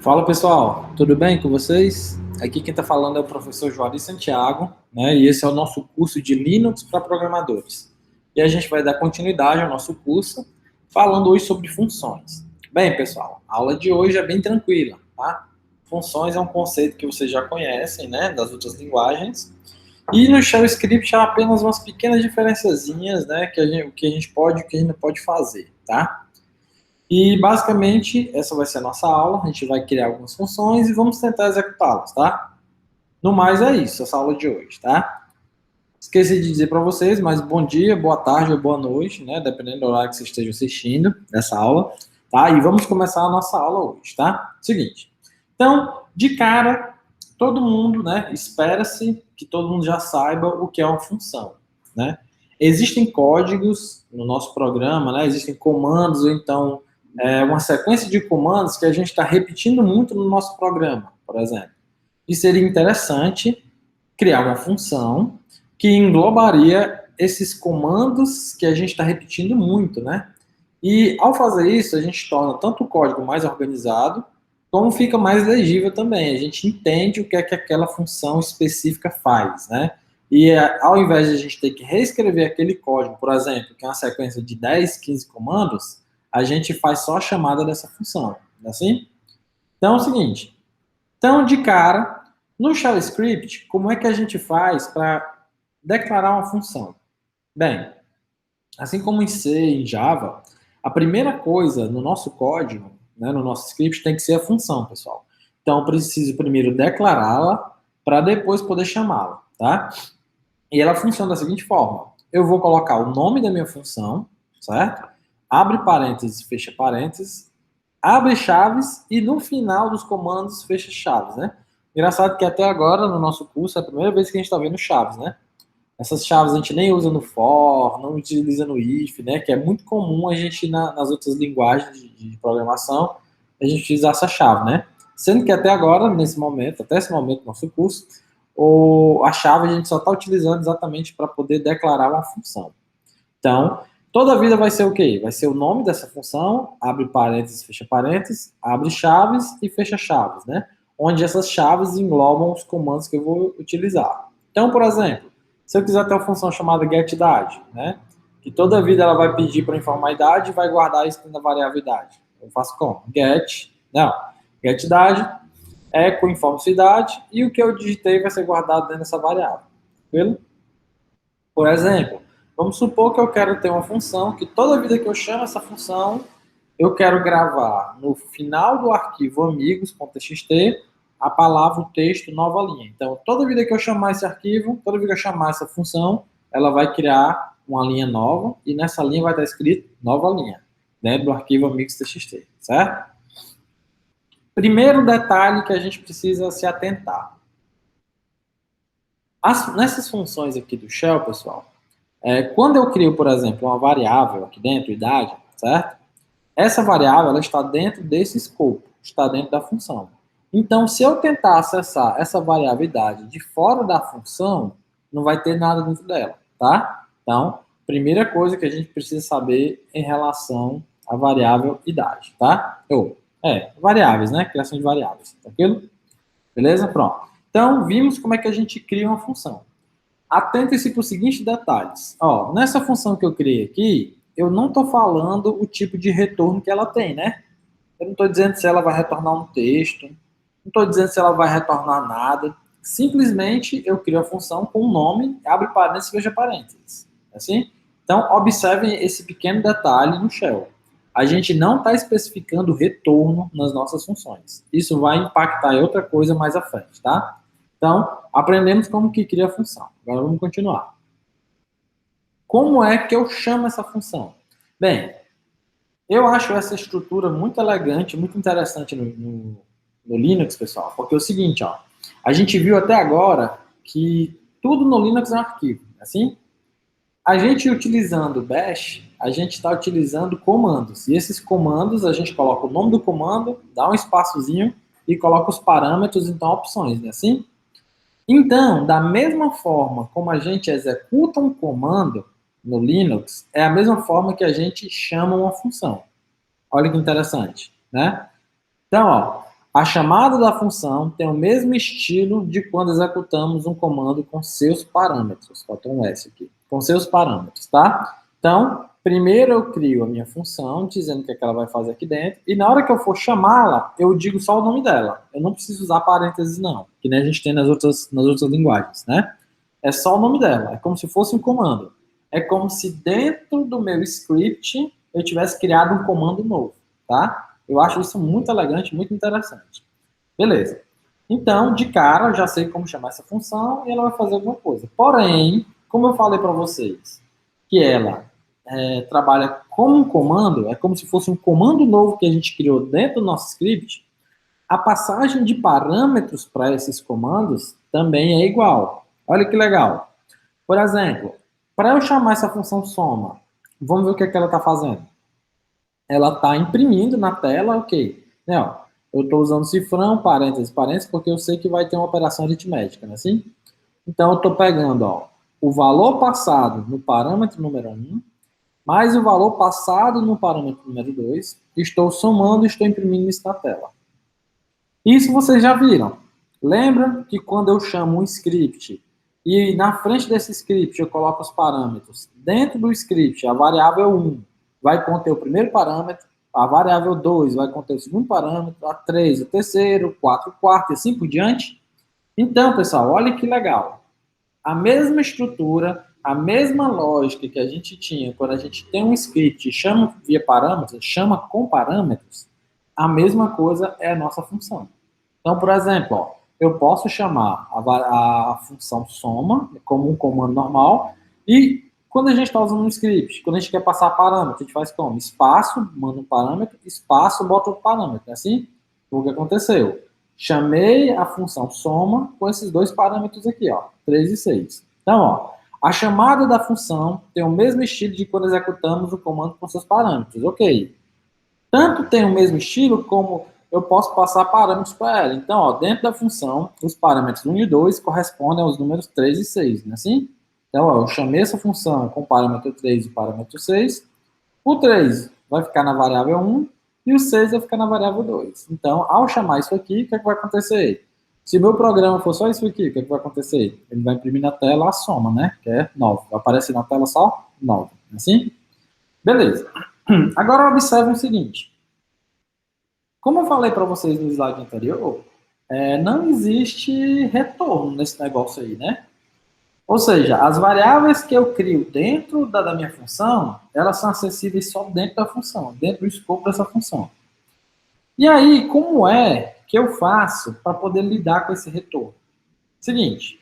Fala pessoal, tudo bem com vocês? Aqui quem está falando é o professor Juarez Santiago, né? E esse é o nosso curso de Linux para programadores. E a gente vai dar continuidade ao nosso curso, falando hoje sobre funções. Bem, pessoal, a aula de hoje é bem tranquila, tá? Funções é um conceito que vocês já conhecem, né? Das outras linguagens. E no Shell Script há apenas umas pequenas diferenciazinhas, né? O que a gente pode e o que a gente não pode fazer, tá? E basicamente, essa vai ser a nossa aula. A gente vai criar algumas funções e vamos tentar executá-las, tá? No mais, é isso, essa aula de hoje, tá? Esqueci de dizer para vocês, mas bom dia, boa tarde ou boa noite, né? Dependendo do horário que você esteja assistindo essa aula, tá? E vamos começar a nossa aula hoje, tá? Seguinte. Então, de cara, todo mundo, né? Espera-se que todo mundo já saiba o que é uma função, né? Existem códigos no nosso programa, né? Existem comandos, ou então uma sequência de comandos que a gente está repetindo muito no nosso programa, por exemplo. E seria interessante criar uma função que englobaria esses comandos que a gente está repetindo muito, né? E ao fazer isso, a gente torna tanto o código mais organizado, como fica mais legível também. A gente entende o que é que aquela função específica faz, né? E ao invés de a gente ter que reescrever aquele código, por exemplo, que é uma sequência de 10, 15 comandos, a gente faz só a chamada dessa função, não é assim? Então é o seguinte, então de cara, no Shell Script, como é que a gente faz para declarar uma função? Bem, assim como em C, em Java, a primeira coisa no nosso código, né, no nosso script, tem que ser a função, pessoal. Então eu preciso primeiro declará-la para depois poder chamá-la, tá? E ela funciona da seguinte forma, eu vou colocar o nome da minha função, certo? Abre parênteses, fecha parênteses, abre chaves e no final dos comandos fecha chaves, né? Engraçado que até agora no nosso curso é a primeira vez que a gente está vendo chaves, né? Essas chaves a gente nem usa no for, não utiliza no if, né? Que é muito comum a gente nas outras linguagens de programação a gente utilizar essa chave, né? Sendo que até agora, nesse momento, até esse momento do nosso curso, a chave a gente só está utilizando exatamente para poder declarar uma função. Então, toda vida vai ser o quê? Vai ser o nome dessa função, abre parênteses, fecha parênteses, abre chaves e fecha chaves, né? Onde essas chaves englobam os comandos que eu vou utilizar. Então, por exemplo, se eu quiser ter uma função chamada getIdade, né? Que toda vida ela vai pedir para informar a idade e vai guardar isso na variável idade. Eu faço como? GetIdade, echo informa sua idade e o que eu digitei vai ser guardado dentro dessa variável. Tranquilo? Por exemplo, vamos supor que eu quero ter uma função que toda vida que eu chamo essa função, eu quero gravar no final do arquivo amigos.txt a palavra, o texto, nova linha. Então, toda vida que eu chamar esse arquivo, toda vida que eu chamar essa função, ela vai criar uma linha nova e nessa linha vai estar escrito nova linha, dentro do arquivo amigos.txt, certo? Primeiro detalhe que a gente precisa se atentar. Nessas funções aqui do Shell, pessoal, quando eu crio, por exemplo, uma variável aqui dentro, idade, certo? Essa variável ela está dentro desse escopo, está dentro da função. Então, se eu tentar acessar essa variável idade de fora da função, não vai ter nada dentro dela, tá? Então, primeira coisa que a gente precisa saber em relação à variável idade, tá? Variáveis, né? Criação de variáveis, tranquilo? Beleza? Pronto. Então, vimos como é que a gente cria uma função. Atente-se para os seguintes detalhes. Ó, nessa função que eu criei aqui, eu não estou falando o tipo de retorno que ela tem, né? Eu não estou dizendo se ela vai retornar um texto, não estou dizendo se ela vai retornar nada. Simplesmente eu crio a função com um nome, abre parênteses e fecha parênteses. Assim? Então, observem esse pequeno detalhe no Shell. A gente não está especificando retorno nas nossas funções. Isso vai impactar em outra coisa mais à frente, tá? Então, aprendemos como que cria a função. Agora vamos continuar. Como é que eu chamo essa função? Bem, eu acho essa estrutura muito elegante, muito interessante no Linux, pessoal, porque é o seguinte, ó, a gente viu até agora que tudo no Linux é um arquivo, assim? A gente utilizando o Bash, a gente está utilizando comandos, e esses comandos a gente coloca o nome do comando, dá um espaçozinho e coloca os parâmetros, então opções, né, assim? Então, da mesma forma como a gente executa um comando no Linux, é a mesma forma que a gente chama uma função. Olha que interessante, né? Então, ó, A chamada da função tem o mesmo estilo de quando executamos um comando com seus parâmetros. Faltou um S aqui. Com seus parâmetros, tá? Então, primeiro eu crio a minha função, dizendo o que, é que ela vai fazer aqui dentro, e na hora que eu for chamá-la, eu digo só o nome dela. Eu não preciso usar parênteses, não, que nem a gente tem nas outras linguagens, né? É só o nome dela, é como se fosse um comando. É como se dentro do meu script eu tivesse criado um comando novo, tá? Eu acho isso muito elegante, muito interessante. Beleza. Então, de cara, eu já sei como chamar essa função e ela vai fazer alguma coisa. Porém, como eu falei para vocês, que ela trabalha como um comando, é como se fosse um comando novo que a gente criou dentro do nosso script, a passagem de parâmetros para esses comandos também é igual. Olha que legal. Por exemplo, para eu chamar essa função soma, vamos ver o que, é que ela está fazendo. Ela está imprimindo na tela, ok. Né, ó, eu estou usando cifrão, parênteses, parênteses, porque eu sei que vai ter uma operação aritmética, não é assim? Então, eu estou pegando ó, o valor passado no parâmetro número 1, mais o valor passado no parâmetro número 2, estou somando e estou imprimindo isso na tela. Isso vocês já viram. Lembra que quando eu chamo um script e na frente desse script eu coloco os parâmetros, dentro do script a variável 1 vai conter o primeiro parâmetro, a variável 2 vai conter o segundo parâmetro, a 3 o terceiro, o 4 o quarto e assim por diante? Então, pessoal, olha que legal. A mesma estrutura, a mesma lógica que a gente tinha quando a gente tem um script e chama via parâmetros, chama com parâmetros, a mesma coisa é a nossa função. Então, por exemplo, ó, eu posso chamar a função soma como um comando normal e quando a gente está usando um script, quando a gente quer passar parâmetro, a gente faz como? Espaço, manda um parâmetro, espaço, bota outro parâmetro. É assim? O que aconteceu? Chamei a função soma com esses dois parâmetros aqui, ó, 3 e 6. Então, ó, a chamada da função tem o mesmo estilo de quando executamos o comando com seus parâmetros. Ok. Tanto tem o mesmo estilo como eu posso passar parâmetros para ela. Então, ó, dentro da função, os parâmetros 1 e 2 correspondem aos números 3 e 6, não é assim? Então, ó, eu chamei essa função com o parâmetro 3 e o parâmetro 6. O 3 vai ficar na variável 1 e o 6 vai ficar na variável 2. Então, ao chamar isso aqui, o que, é que vai acontecer? Se o meu programa for só isso aqui, o que, é que vai acontecer? Ele vai imprimir na tela a soma, né? Que é 9. Vai aparecer na tela só 9. Assim? Beleza. Agora observe o seguinte. Como eu falei para vocês no slide anterior, não existe retorno nesse negócio aí, né? Ou seja, as variáveis que eu crio dentro da minha função, elas são acessíveis só dentro da função, dentro do escopo dessa função. E aí, como é que eu faço para poder lidar com esse retorno? Seguinte,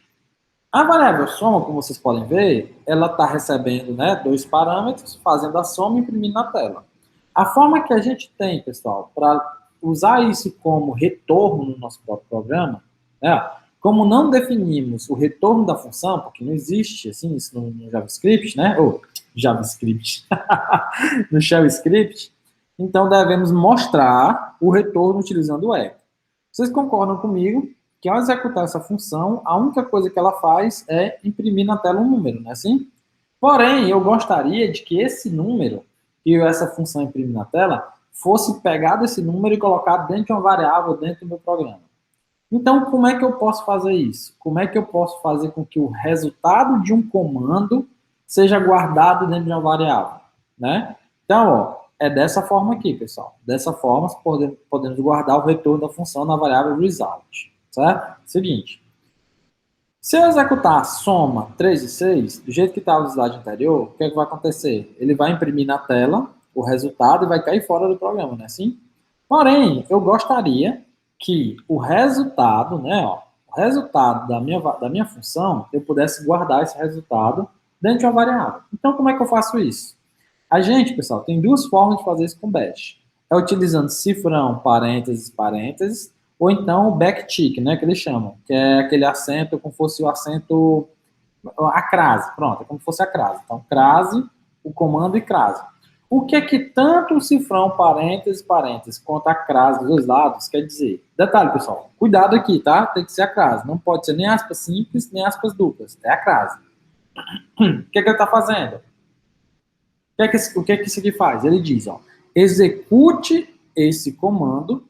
a variável soma, como vocês podem ver, ela está recebendo dois parâmetros, fazendo a soma e imprimindo na tela. A forma que a gente tem, pessoal, para usar isso como retorno no nosso próprio programa, como não definimos o retorno da função, porque não existe assim isso no JavaScript, né? Ou JavaScript, no Shell Script, então devemos mostrar o retorno utilizando o echo. Vocês concordam comigo que ao executar essa função, a única coisa que ela faz é imprimir na tela um número, não é assim? Porém, eu gostaria de que esse número, que essa função imprime na tela, fosse pegado esse número e colocado dentro de uma variável dentro do meu programa. Então, como é que eu posso fazer isso? Como é que eu posso fazer com que o resultado de um comando seja guardado dentro de uma variável, né? Então, ó, é dessa forma aqui, pessoal. Dessa forma, podemos guardar o retorno da função na variável result, certo? Seguinte, se eu executar a soma 3 e 6, do jeito que estava no slide anterior, o que, é que vai acontecer? Ele vai imprimir na tela o resultado e vai cair fora do programa, não é assim? Porém, eu gostaria que o resultado, o resultado da minha função, eu pudesse guardar esse resultado dentro de uma variável. Então, como é que eu faço isso? A gente, pessoal, tem duas formas de fazer isso com Bash. É utilizando cifrão, parênteses, parênteses, ou então o backtick, né, que eles chamam, que é aquele acento como fosse o acento, a crase, pronto, é como se fosse a crase. Então, crase, o comando e crase. O que é que tanto o cifrão, parênteses, parênteses, quanto a crase dos dois lados quer dizer? Detalhe, pessoal, cuidado aqui, tá? Tem que ser a crase, não pode ser nem aspas simples, nem aspas duplas, é a crase. O que é que ele está fazendo? O que é que isso aqui faz? Ele diz, ó, execute esse comando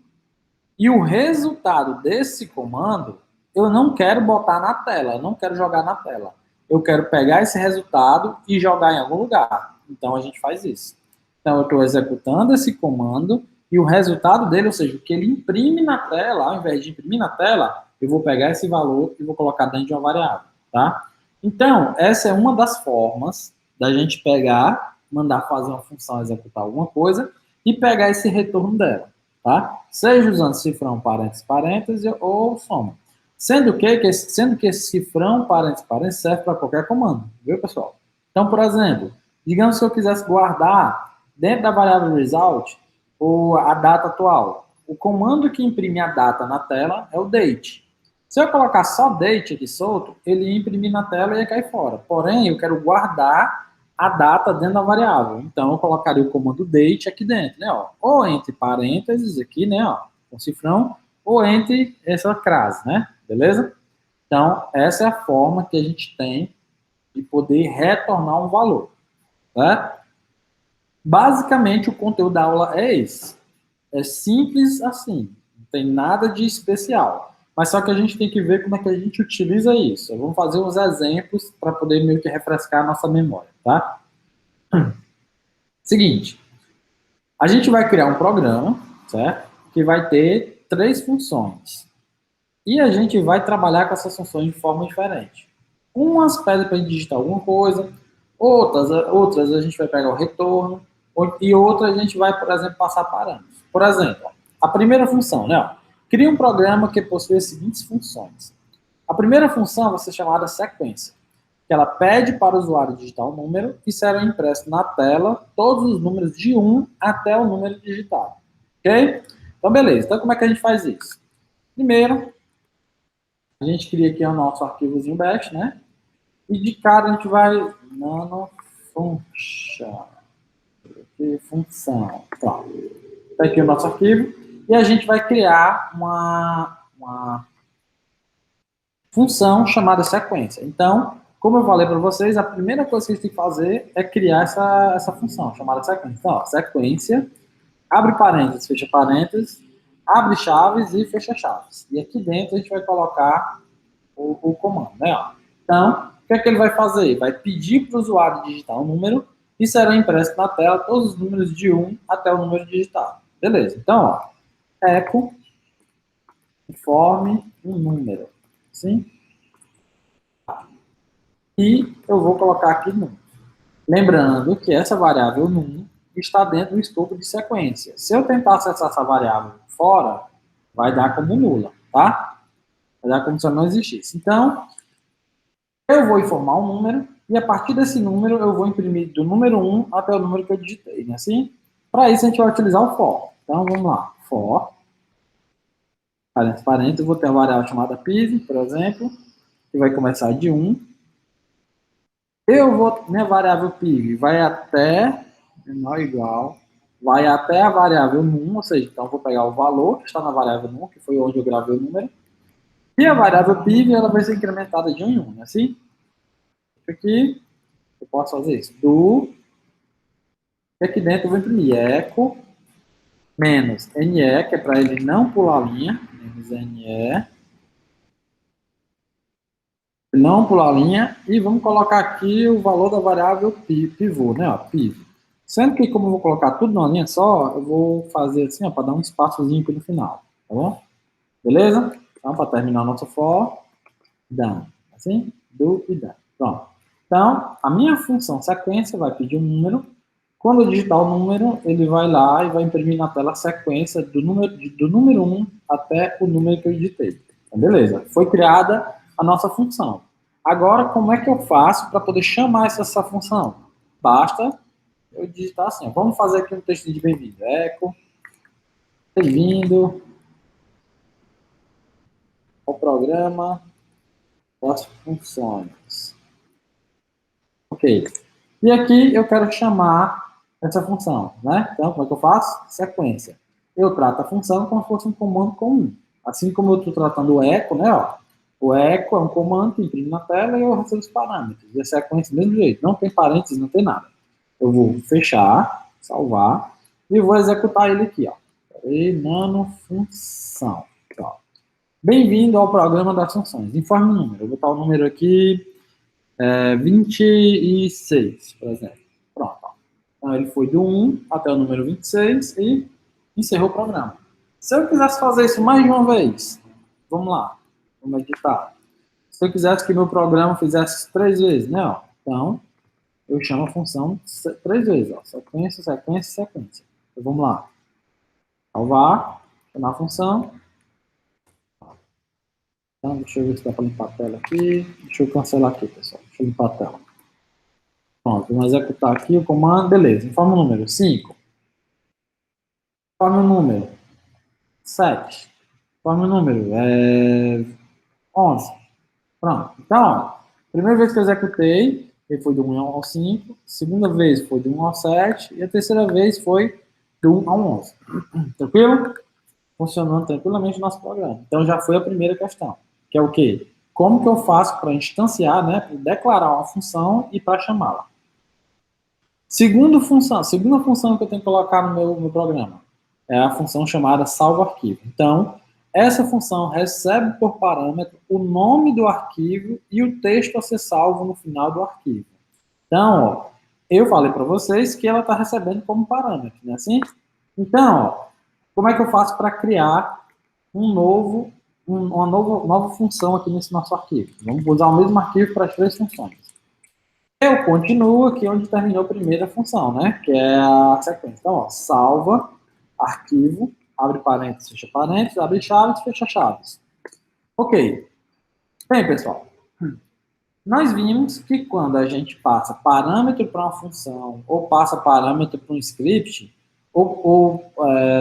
E o resultado desse comando, eu não quero botar na tela, eu não quero jogar na tela. Eu quero pegar esse resultado e jogar em algum lugar. Então, a gente faz isso. Então, eu estou executando esse comando e o resultado dele, ou seja, o que ele imprime na tela, ao invés de imprimir na tela, eu vou pegar esse valor e vou colocar dentro de uma variável, tá? Então, essa é uma das formas da gente pegar, mandar fazer uma função executar alguma coisa e pegar esse retorno dela, tá? Seja usando cifrão, parênteses, parênteses ou soma. Sendo que esse cifrão, parênteses, parênteses serve para qualquer comando, viu, pessoal? Então, por exemplo, digamos que eu quisesse guardar dentro da variável result a data atual. O comando que imprime a data na tela é o date. Se eu colocar só date aqui solto, ele ia imprimir na tela e ia cair fora. Porém, eu quero guardar a data dentro da variável. Então, eu colocaria o comando date aqui dentro, né? Ó, ou entre parênteses aqui, né? Ó, com cifrão, ou entre essa crase, né? Beleza? Então, essa é a forma que a gente tem de poder retornar um valor, tá? Basicamente, o conteúdo da aula é esse. É simples assim, não tem nada de especial. Mas só que a gente tem que ver como é que a gente utiliza isso. Vamos fazer uns exemplos para poder meio que refrescar a nossa memória, tá? Seguinte, a gente vai criar um programa, certo? Que vai ter 3 funções. E a gente vai trabalhar com essas funções de forma diferente. Umas pedem para a gente digitar alguma coisa, outras a gente vai pegar o retorno, e outras a gente vai, por exemplo, passar parâmetros. Por exemplo, a primeira função, né? Cria um programa que possui as seguintes funções. A primeira função vai ser chamada sequência, que ela pede para o usuário digitar um número e será impresso na tela todos os números de 1 até o número digitado. Ok? Então, beleza. Então, como é que a gente faz isso? Primeiro, a gente cria aqui o nosso arquivozinho bash, né? E de cara a gente vai função. Tá aqui o nosso arquivo. E a gente vai criar uma função chamada sequência. Então, como eu falei para vocês, a primeira coisa que a gente tem que fazer é criar essa função chamada sequência. Então, ó, sequência, abre parênteses, fecha parênteses, abre chaves e fecha chaves. E aqui dentro a gente vai colocar o comando, né? Ó. Então, o que é que ele vai fazer? Vai pedir para o usuário digitar um número e será impresso na tela todos os números de 1 até o número digitado. Beleza. Então, ó, echo informe um número. Sim? E eu vou colocar aqui num. Lembrando que essa variável num está dentro do escopo de sequência. Se eu tentar acessar essa variável fora, vai dar como nula, tá? Vai dar como se ela não existisse. Então, eu vou informar um número, e a partir desse número eu vou imprimir do número 1 até o número que eu digitei, né? Assim? Para isso a gente vai utilizar o for. Então vamos lá, for, parênteses, eu vou ter uma variável chamada piv, por exemplo, que vai começar de 1. Minha variável piv vai até, menor ou igual, vai até a variável num, ou seja, então eu vou pegar o valor que está na variável num, que foi onde eu gravei o número, e a variável piv ela vai ser incrementada de 1 em 1, né? Assim? Aqui, eu posso fazer isso. E aqui dentro eu vou imprimir echo menos NE, que é para ele não pular a linha, menos NE, não pular a linha, e vamos colocar aqui o valor da variável pivô, né, ó, piv. Sendo que, como eu vou colocar tudo numa linha só, eu vou fazer assim, ó, para dar um espaçozinho aqui no final, tá bom? Beleza? Então, para terminar o nosso for, done. Assim, do e done. Pronto. Então, a minha função sequência vai pedir um número. Quando eu digitar o número, ele vai lá e vai imprimir na tela a sequência do número 1 até o número que eu digitei. Então, beleza. Foi criada a nossa função. Agora, como é que eu faço para poder chamar essa função? Basta eu digitar assim. Ó. Vamos fazer aqui um texto de bem-vindo. Echo, bem-vindo ao programa das funções. Ok. E aqui eu quero chamar essa função, né? Então, como é que eu faço? Sequência. Eu trato a função como se fosse um comando comum. Assim como eu estou tratando o echo, né? Ó, o echo é um comando que imprime na tela e eu recebo os parâmetros. E a sequência do mesmo jeito. Não tem parênteses, não tem nada. Eu vou fechar, salvar, e vou executar ele aqui, ó. E nanofunção. Bem-vindo ao programa das funções. Informe o número. Eu vou botar o número aqui, 26, por exemplo. Pronto. Então, ele foi do 1 até o número 26 e encerrou o programa. Se eu quisesse fazer isso mais de uma vez, vamos lá, vamos editar. Se eu quisesse que meu programa fizesse 3 vezes, né? Ó, então, eu chamo a função 3 vezes. Ó, sequência, sequência, sequência. Então, vamos lá. Salvar, chamar a função. Então, deixa eu ver se dá para limpar a tela aqui. Deixa eu cancelar aqui, pessoal. Deixa eu limpar a tela. Pronto, vamos executar aqui o comando. Beleza, informa o número 5. Informa o número 7. Informa o número 11. Pronto. Então, ó, primeira vez que eu executei, ele foi do 1 ao 5. Segunda vez foi do 1 ao 7. E a terceira vez foi do 1 ao 11. Tranquilo? Funcionando tranquilamente o nosso programa. Então, já foi a primeira questão. Que é o quê? Como que eu faço para instanciar, né, para declarar uma função e para chamá-la? Segunda função que eu tenho que colocar no meu programa é a função chamada salvo arquivo. Então, essa função recebe por parâmetro o nome do arquivo e o texto a ser salvo no final do arquivo. Então, ó, eu falei para vocês que ela está recebendo como parâmetro, não é assim? Então, ó, como é que eu faço para criar uma nova função aqui nesse nosso arquivo? Vamos usar o mesmo arquivo para as 3 funções. Eu continuo aqui onde terminou a primeira função, né? Que é a sequência. Então, ó, salva, arquivo, abre parênteses, abre chaves, fecha chaves. Ok. Bem, pessoal, nós vimos que quando a gente passa parâmetro para uma função ou passa parâmetro para um script,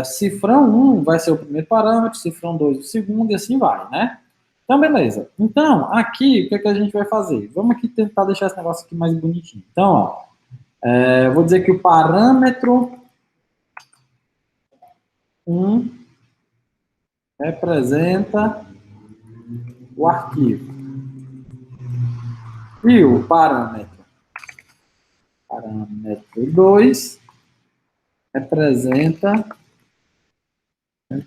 cifrão 1 vai ser o primeiro parâmetro, cifrão 2 o segundo e assim vai, né? Então, beleza. Então, aqui, o que, é que a gente vai fazer? Vamos aqui tentar deixar esse negócio aqui mais bonitinho. Então, ó, eu vou dizer que o parâmetro 1 representa o arquivo. E o parâmetro 2 representa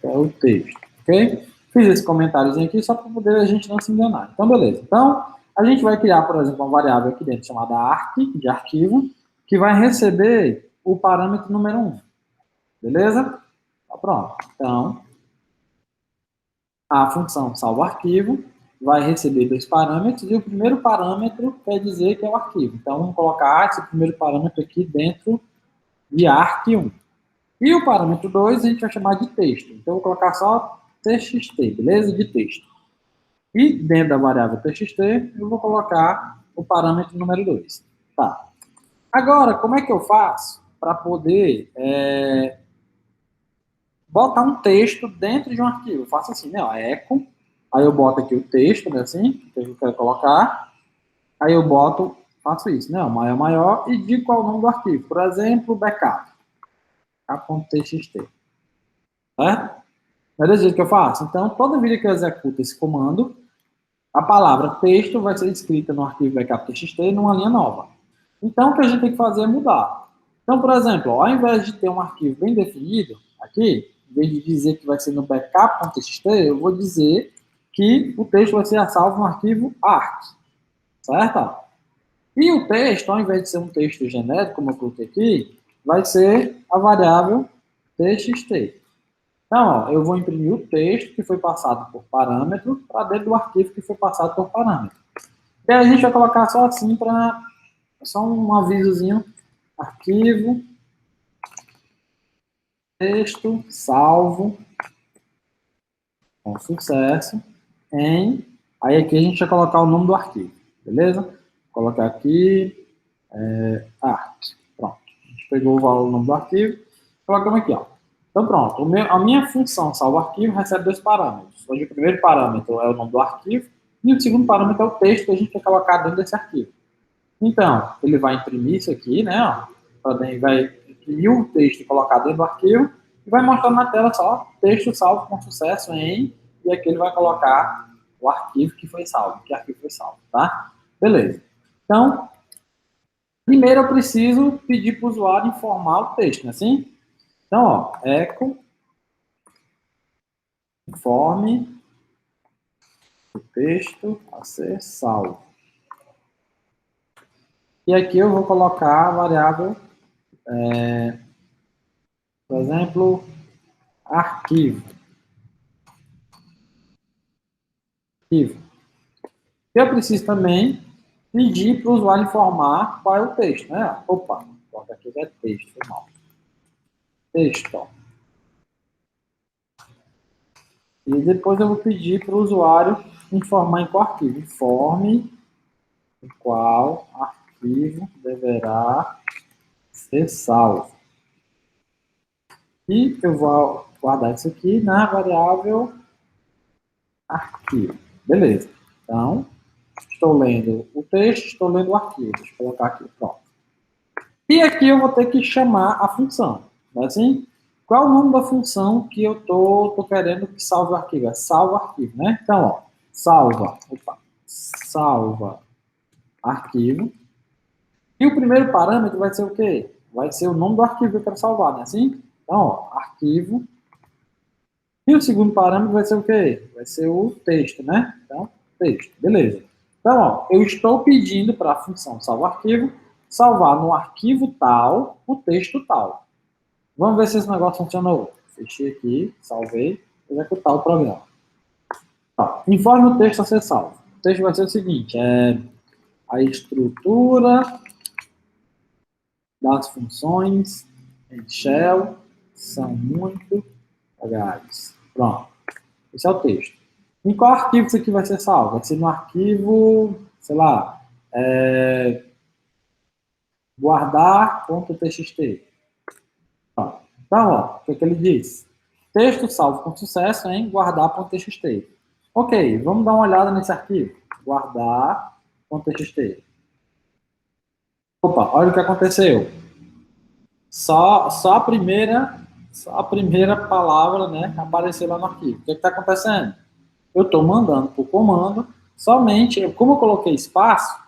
o texto, ok? Fiz esse comentáriozinho aqui só para poder a gente não se enganar. Então, beleza. Então, a gente vai criar, por exemplo, uma variável aqui dentro chamada arc, de arquivo, que vai receber o parâmetro número 1. Beleza? Tá pronto. Então, a função salvo arquivo vai receber 2 parâmetros e o primeiro parâmetro quer dizer que é o arquivo. Então, vamos colocar esse primeiro parâmetro aqui dentro de arc1. E o parâmetro 2 a gente vai chamar de texto. Então, eu vou colocar só txt, beleza? De texto. E dentro da variável txt, eu vou colocar o parâmetro número 2. Tá. Agora, como é que eu faço para poder botar um texto dentro de um arquivo? Eu faço assim, né? Ó, echo, aí eu boto aqui o texto, né? Assim, que eu quero colocar. Aí eu faço isso, né? Maior, e digo qual é o nome do arquivo. Por exemplo, backup.txt. Certo? É desse jeito que eu faço. Então, toda vez que eu executo esse comando, a palavra texto vai ser escrita no arquivo backup.txt numa linha nova. Então, o que a gente tem que fazer é mudar. Então, por exemplo, ao invés de ter um arquivo bem definido aqui, em vez de dizer que vai ser no backup.txt, eu vou dizer que o texto vai ser salvo no arquivo arc. Certo? E o texto, ao invés de ser um texto genérico, como eu coloquei aqui, vai ser a variável txt. Então, ó, eu vou imprimir o texto que foi passado por parâmetro para dentro do arquivo que foi passado por parâmetro. E aí a gente vai colocar só assim para só um avisozinho, arquivo, texto, salvo, com sucesso, aí aqui a gente vai colocar o nome do arquivo, beleza? Vou colocar aqui, art, pronto. A gente pegou o valor do nome do arquivo, colocamos aqui, ó. Então, pronto. A minha função salvo arquivo recebe 2 parâmetros. Onde o primeiro parâmetro é o nome do arquivo e o segundo parâmetro é o texto que a gente vai colocar dentro desse arquivo. Então, ele vai imprimir isso aqui, né? Ó, vai imprimir o texto e colocar dentro do arquivo e vai mostrar na tela só texto salvo com sucesso em, e aqui ele vai colocar o arquivo que foi salvo, que arquivo foi salvo, tá? Beleza. Então, primeiro eu preciso pedir para o usuário informar o texto, não é assim? Então, ó, echo Informe o texto a ser salvo. E aqui eu vou colocar a variável, por exemplo, arquivo. Eu preciso também pedir para o usuário informar qual é o texto, né? Opa, bota aqui é texto, não. Texto. E depois eu vou pedir para o usuário informar em qual arquivo. Informe em qual arquivo deverá ser salvo. E eu vou guardar isso aqui na variável arquivo. Beleza. Então, estou lendo o texto, estou lendo o arquivo. Deixa eu colocar aqui, pronto. E aqui eu vou ter que chamar a função. Não é assim? Qual é o nome da função que eu tô querendo que salve o arquivo? É salva arquivo, né? Então, ó, salva arquivo. E o primeiro parâmetro vai ser o quê? Vai ser o nome do arquivo que eu quero salvar, não é assim? Então, ó, arquivo. E o segundo parâmetro vai ser o quê? Vai ser o texto, né? Então, texto, beleza. Então, ó, eu estou pedindo para a função salvar arquivo salvar no arquivo tal o texto tal. Vamos ver se esse negócio funcionou. Fechei aqui, salvei, executar o programa. Tá. Informe o texto a ser salvo. O texto vai ser o seguinte, a estrutura das funções em shell são muito legais. Pronto. Esse é o texto. Em qual arquivo isso aqui vai ser salvo? Vai ser no arquivo, sei lá, guardar.txt. Então, ó, o que ele diz? Texto salvo com sucesso em guardar.txt. Ok, vamos dar uma olhada nesse arquivo. Guardar.txt. Opa, olha o que aconteceu. Só a primeira palavra, né, apareceu lá no arquivo. O que está acontecendo? Eu estou mandando para o comando, somente, como eu coloquei espaço,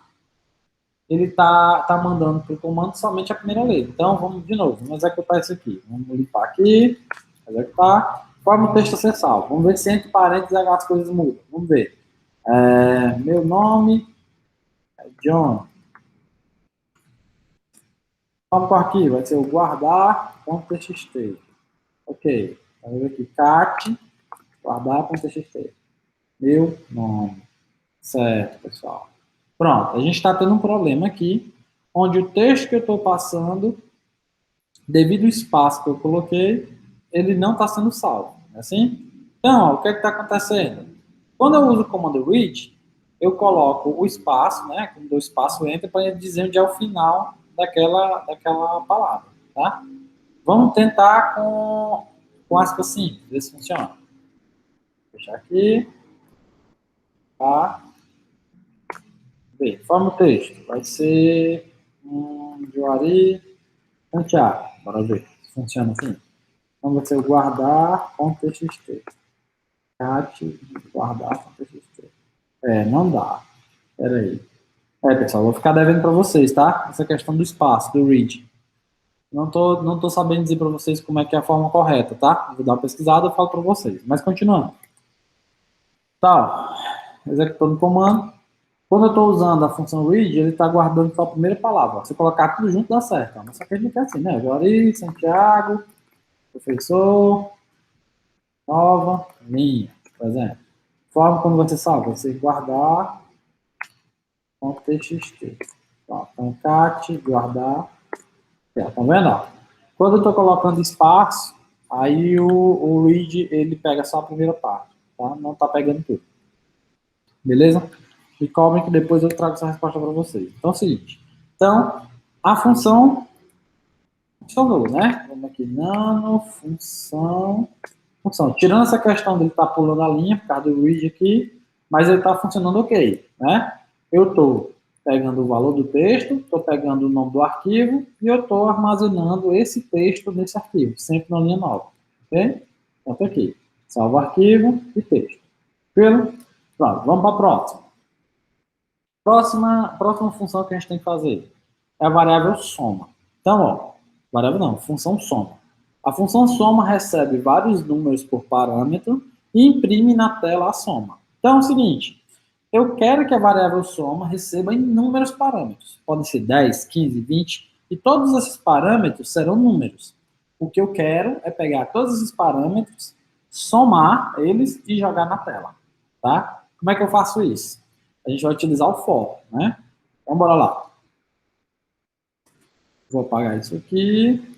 ele tá mandando para o comando somente a primeira letra. Então, vamos de novo, vamos executar isso aqui. Vamos limpar aqui, executar. Forma o texto a ser salvo. Vamos ver se entre parênteses as coisas mudam. Vamos ver. Meu nome é John. Vamos para aqui, vai ser o guardar.txt. Ok. Vamos ver aqui, cat, guardar.txt. Meu nome. Certo, pessoal. Pronto, a gente está tendo um problema aqui, onde o texto que eu estou passando, devido ao espaço que eu coloquei, ele não está sendo salvo. Não é assim? Então, ó, o que está acontecendo? Quando eu uso o comando read, eu coloco o espaço, né? Quando dou espaço enter, para dizer onde é o final daquela palavra, tá? Vamos tentar com aspas simples, ver se funciona. Vou fechar aqui. Tá? Bem, forma o texto. Vai ser Juari Santiago. Bora ver se funciona assim. Então vai ser o guardar.txt. Cat guardar.txt. Não dá. Pera aí. Pessoal, vou ficar devendo para vocês, tá? Essa questão do espaço, do read. Não tô sabendo dizer para vocês como é que é a forma correta, tá? Vou dar uma pesquisada e falo para vocês. Mas continuando. Tá, executando o comando. Quando eu estou usando a função read, ele está guardando só a primeira palavra. Se colocar tudo junto, dá certo. Mas só que a gente não quer assim, né? Juari, Santiago, professor, nova, linha, por exemplo. Forma como vai ser salvo? Vai ser guardar.txt. Então, cat, guardar. Estão vendo? Ó? Quando eu estou colocando espaço, aí o read ele pega só a primeira parte. Tá? Não está pegando tudo. Beleza? E cobrem que depois eu trago essa resposta para vocês. Então é o seguinte. Então, a função funcionou, né? Vamos aqui, nano, função. Tirando essa questão dele estar pulando a linha, por causa do read aqui, mas ele está funcionando ok, né? Eu estou pegando o valor do texto, estou pegando o nome do arquivo e eu estou armazenando esse texto nesse arquivo, sempre na linha nova, ok? Então, tá aqui. Salvo arquivo e texto. Tranquilo? Pronto, vamos para a próxima. Próxima função que a gente tem que fazer é a variável soma. Então, ó, variável não, função soma. A função soma recebe vários números por parâmetro e imprime na tela a soma. Então é o seguinte, eu quero que a variável soma receba inúmeros parâmetros. Podem ser 10, 15, 20, e todos esses parâmetros serão números. O que eu quero é pegar todos esses parâmetros, somar eles e jogar na tela. Tá? Como é que eu faço isso? A gente vai utilizar o for, né? Então, bora lá. Vou apagar isso aqui.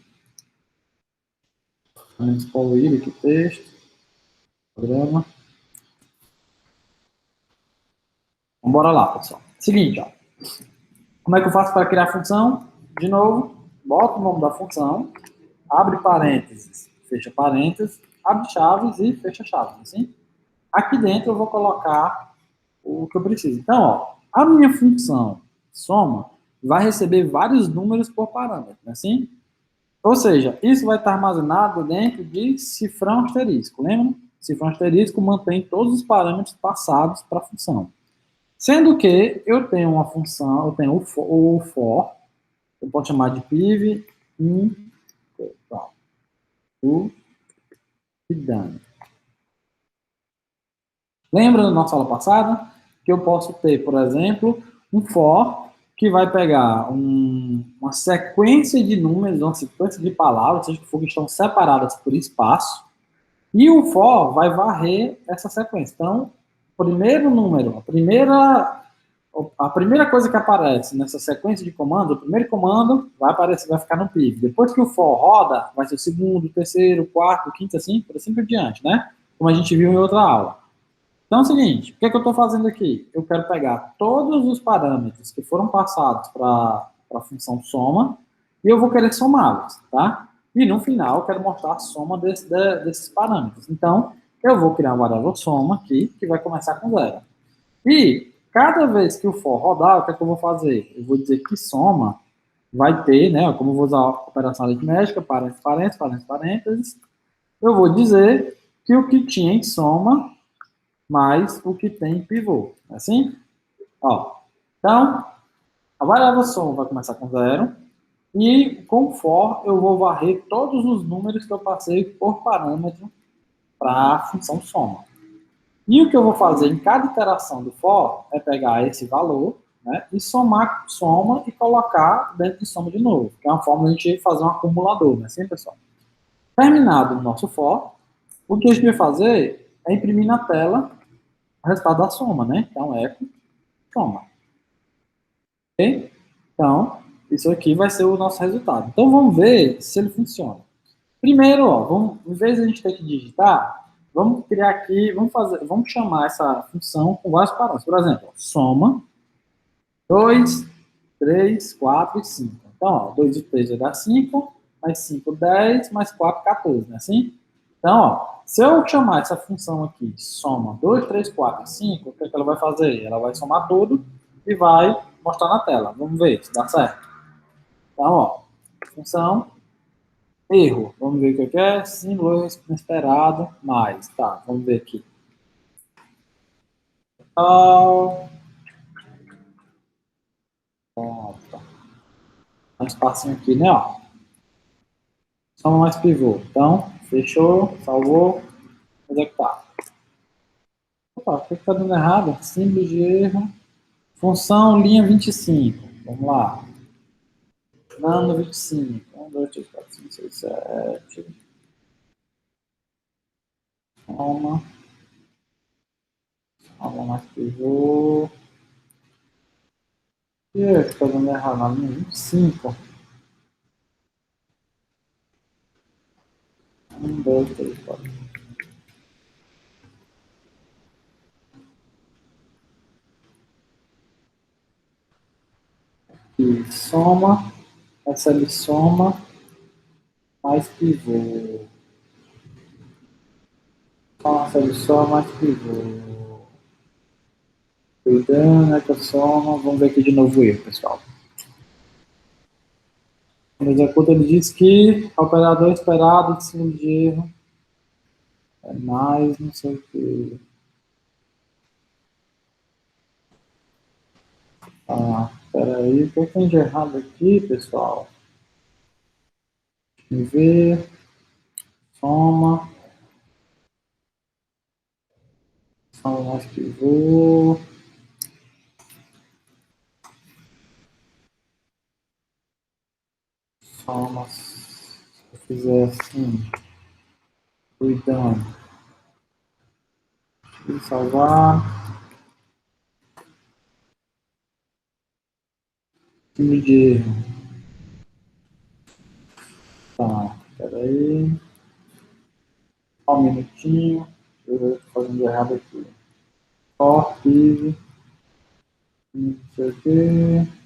Vamos poluir aqui o texto. Programa. Então, bora lá, pessoal. Seguinte, ó. Como é que eu faço para criar a função? De novo, boto o nome da função, abre parênteses, fecha parênteses, abre chaves e fecha chaves, assim. Aqui dentro eu vou colocar o que eu preciso. Então, ó, a minha função soma vai receber vários números por parâmetro, assim. Ou seja, isso vai estar armazenado dentro de cifrão asterisco, lembra? Cifrão asterisco mantém todos os parâmetros passados para a função. Sendo que eu tenho uma função, eu tenho o for, eu posso chamar de piv, o e done. Lembra da nossa aula passada? Que eu posso ter, por exemplo, um for que vai pegar uma sequência de números, uma sequência de palavras, seja que for, que estão separadas por espaço, e o for vai varrer essa sequência. Então, o primeiro número, a primeira coisa que aparece nessa sequência de comandos, o primeiro comando vai aparecer, vai ficar no piv. Depois que o for roda, vai ser o segundo, o terceiro, o quarto, o quinto, assim por diante, né? Como a gente viu em outra aula. Então é o seguinte, o que, é que eu estou fazendo aqui? Eu quero pegar todos os parâmetros que foram passados para a função soma e eu vou querer somá-los, tá? E no final eu quero mostrar a soma desses parâmetros. Então, eu vou criar uma variável soma aqui, que vai começar com zero. E cada vez que o for rodar, o que é que eu vou fazer? Eu vou dizer que soma vai ter, né? Como eu vou usar a operação aritmética, parênteses, parênteses, parênteses, parênteses, eu vou dizer que o que tinha em soma mais o que tem em pivô. Assim? Ó. Então, a variável soma vai começar com zero. E com for, eu vou varrer todos os números que eu passei por parâmetro para a função soma. E o que eu vou fazer em cada iteração do for é pegar esse valor, né, e somar soma e colocar dentro de soma de novo, que é uma forma de a gente fazer um acumulador, né, assim, pessoal? Terminado o nosso for, o que a gente vai fazer é imprimir na tela o resultado da soma, né? Então, eco, soma. Ok? Então, isso aqui vai ser o nosso resultado. Então, vamos ver se ele funciona. Primeiro, ó, em vez de a gente ter que digitar, vamos criar aqui, vamos chamar essa função com vários parâmetros. Por exemplo, soma 2, 3, 4 e 5. Então, ó, 2 e 3 vai dar 5, mais 5, 10, mais 4, 14, né? Assim? Então, ó, se eu chamar essa função aqui, soma 2, 3, 4 e 5, o que, é que ela vai fazer? Ela vai somar tudo e vai mostrar na tela. Vamos ver se dá certo. Então, ó, função erro. Vamos ver o que é. Símbolo inesperado mais. Tá, vamos ver aqui. Pronto. Um espacinho aqui, né? Ó. Soma mais pivô. Então, fechou, salvou, executar. Opa, o que está dando errado? Símbolo de erro. Função linha 25. Vamos lá. Nano 25. 1, 2, 3, 4, 5, 6, 7. Toma. Toma mais pivô. E aí, que está dando errado? Na linha 25. 1, 2, 3, 4. E soma. Recebe soma. Mais pivô. Recebe soma mais pivô. Cuidando, né, que eu soma. Vamos ver aqui de novo o erro, pessoal. Quando executa, ele diz que o operador esperado de símbolo de erro é mais não sei o que. Ah, peraí, o que tem de errado aqui, pessoal? Deixa eu ver. Soma. mais pivô. Soma, se eu fizer assim, cuidando de salvar, time de erro. Tá, peraí. Só um minutinho. Eu estou fazendo errado aqui. For, piv, não sei o que.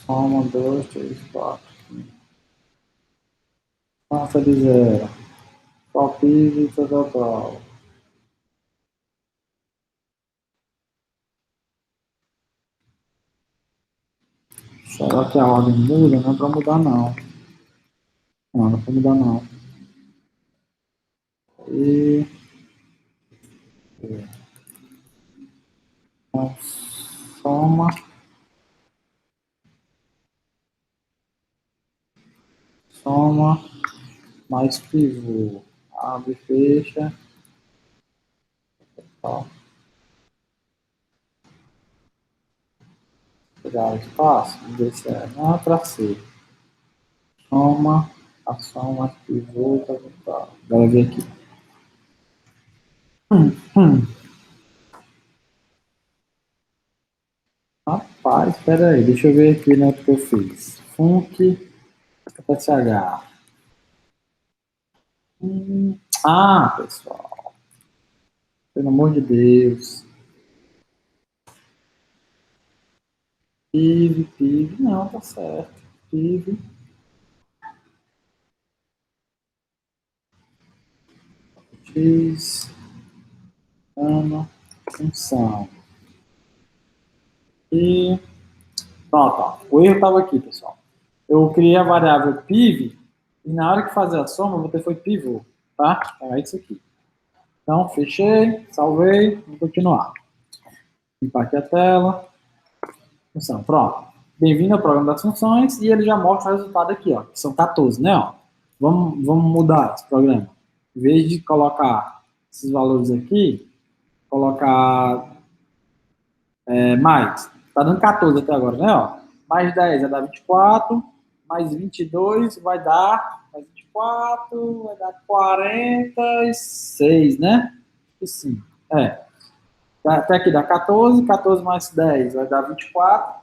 Soma, 2, 3, 4. Passa de zero. For, piv, total. Será que a ordem muda? Não é para mudar, não. Não é para mudar, não. E... Então, soma. Soma. Mais pivô. Abre, fecha. Tá. Pegar o espaço. Vamos ver se é. Não é para ser. Soma. Ação, mais pivô. Tá. Agora ver aqui. Hum. Rapaz, espera aí, deixa eu ver aqui no que eu fiz. Funk, PSH. Pessoal, pelo amor de Deus. PIV, não, tá certo. PIV. X, ano, função. E pronto, ó. O erro estava aqui, pessoal. Eu criei a variável PIV e na hora que fazer a soma, eu vou ter foi pivô, tá? É isso aqui. Então, fechei, salvei, vou continuar. Limpar aqui a tela. Função, pronto. Bem-vindo ao programa das funções e ele já mostra o resultado aqui, ó. Que são 14, né? Ó. Vamos mudar esse programa. Em vez de colocar esses valores aqui, colocar mais. Tá dando 14 até agora, né? Ó. Mais 10 vai dar 24, mais 22 vai dar mais 24, vai dar 46, né? E sim. Até aqui dá 14, 14 mais 10 vai dar 24,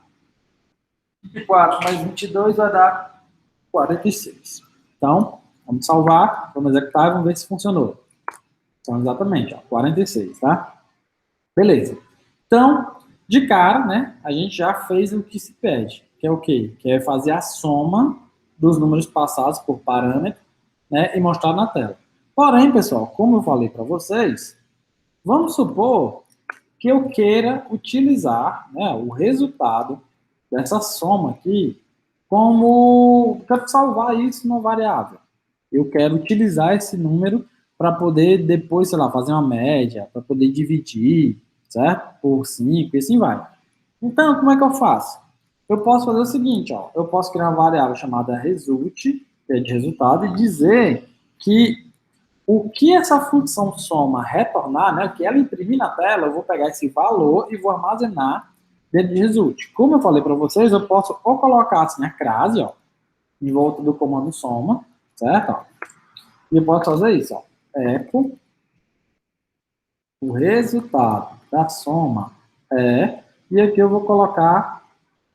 24 mais 22 vai dar 46. Então, vamos salvar, vamos executar e vamos ver se funcionou. Então, exatamente, ó, 46, tá? Beleza. Então, de cara, né, a gente já fez o que se pede, que é o quê? Que é fazer a soma dos números passados por parâmetro, né, e mostrar na tela. Porém, pessoal, como eu falei para vocês, vamos supor que eu queira utilizar, né, o resultado dessa soma aqui como... Quero salvar isso numa variável. Eu quero utilizar esse número para poder depois, sei lá, fazer uma média, para poder dividir, certo? Por 5 e assim vai. Então, como é que eu faço? Eu posso fazer o seguinte, ó. Eu posso criar uma variável chamada result, que é de resultado, e dizer que o que essa função soma retornar, né, o que ela imprimir na tela, eu vou pegar esse valor e vou armazenar dentro de result. Como eu falei para vocês, eu posso ou colocar assim a crase, ó, em volta do comando soma, certo? E eu posso fazer isso, ó. Eco, o resultado da soma e aqui eu vou colocar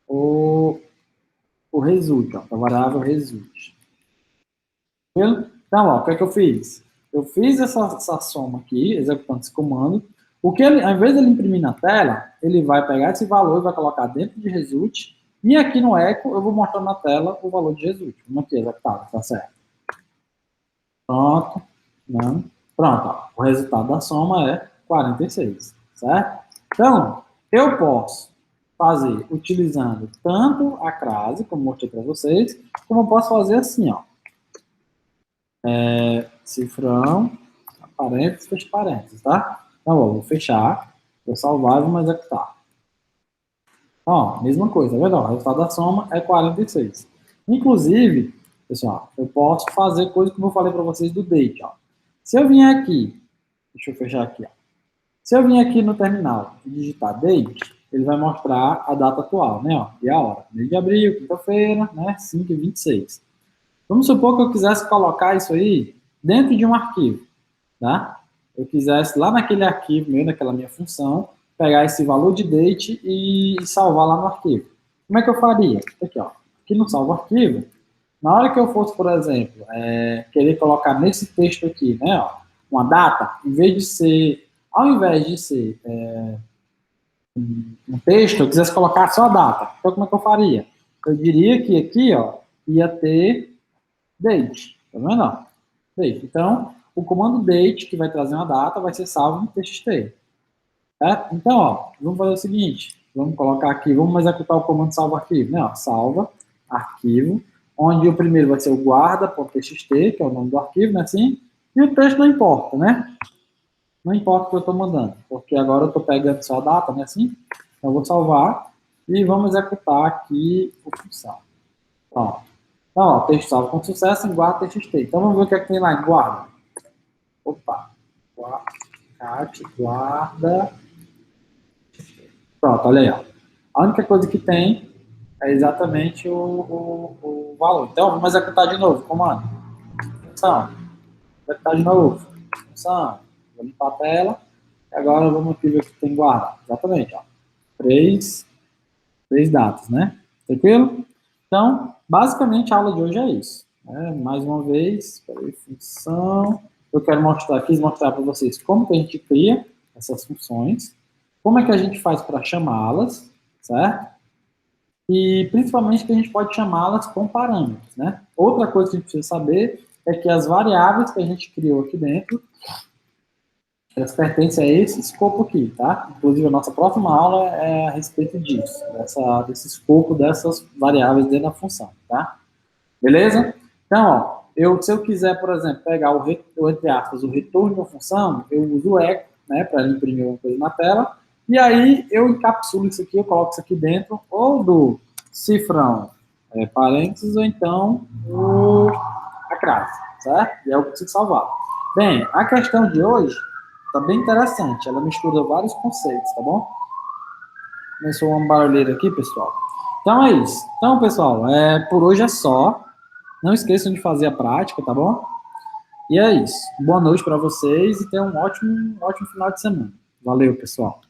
o result, ó, a variável result. Então, ó, o que é que eu fiz? Eu fiz essa soma aqui, executando esse comando. O que ele, ao invés de ele imprimir na tela, ele vai pegar esse valor e vai colocar dentro de result. E aqui no eco, eu vou mostrar na tela o valor de result. Vamos aqui, executado, tá certo. Pronto. Não. Pronto, ó, o resultado da soma é 46, certo? Então, eu posso fazer utilizando tanto a crase, como mostrei para vocês, como eu posso fazer assim, ó. Cifrão, parênteses, fecha parênteses, tá? Então, ó, vou fechar, vou salvar e vamos executar. Ó, mesma coisa, tá vendo? O resultado da soma é 46. Inclusive, pessoal, eu posso fazer coisa como eu falei para vocês do date, ó. Se eu vier aqui Deixa eu fechar aqui, ó. Se eu vir aqui no terminal e digitar date, ele vai mostrar a data atual, né? Ó, e a hora. Mês de abril, quinta-feira, né? 5h26. Vamos supor que eu quisesse colocar isso aí dentro de um arquivo, tá? Eu quisesse lá naquele arquivo meu, naquela minha função, pegar esse valor de date e salvar lá no arquivo. Como é que eu faria? Aqui, ó. Aqui no salvo arquivo, na hora que eu fosse, por exemplo, querer colocar nesse texto aqui, né, ó, uma data, ao invés de ser um texto, eu quisesse colocar só a data. Então, como é que eu faria? Eu diria que aqui, ó, ia ter date, tá vendo? Ó? Date. Então, o comando date, que vai trazer uma data, vai ser salvo no txt. Tá? Então, ó, vamos fazer o seguinte, vamos colocar aqui, vamos executar o comando salva arquivo, né? Ó, salva arquivo, onde o primeiro vai ser o guarda.txt, que é o nome do arquivo, né? Assim, e o texto não importa, né? Não importa o que eu estou mandando, porque agora eu estou pegando só a data, né? Assim, então eu vou salvar e vamos executar aqui a função. Ó. Então, ó, texto salvo com sucesso em guarda.txt. Então, vamos ver o que é que tem lá em guarda. Opa, guarda. Pronto, olha aí, ó. A única coisa que tem é exatamente o valor. Então, vamos executar de novo, comando. Função. Executar de novo. Função. Vou limpar a tela. E agora vamos aqui ver o que tem guarda. Exatamente, ó. Três datas, né? Tranquilo? Então, basicamente a aula de hoje é isso. Mais uma vez, função. Eu quis mostrar para vocês como que a gente cria essas funções, como é que a gente faz para chamá-las, certo? E principalmente que a gente pode chamá-las com parâmetros, né? Outra coisa que a gente precisa saber é que as variáveis que a gente criou aqui dentro, elas pertencem a esse escopo aqui, tá? Inclusive, a nossa próxima aula é a respeito disso, desse escopo dessas variáveis dentro da função, tá? Beleza? Então, ó, se eu quiser, por exemplo, pegar entre aspas, o retorno da função, eu uso o echo, né, para imprimir alguma coisa na tela, e aí eu encapsulo isso aqui, eu coloco isso aqui dentro, ou do cifrão parênteses, ou então a crase, certo? E é o que eu preciso salvar. Bem, a questão de hoje está bem interessante, ela mistura vários conceitos, tá bom? Começou uma barulheira aqui, pessoal. Então é isso. Então, pessoal, por hoje é só. Não esqueçam de fazer a prática, tá bom? E é isso. Boa noite para vocês e tenham um ótimo final de semana. Valeu, pessoal.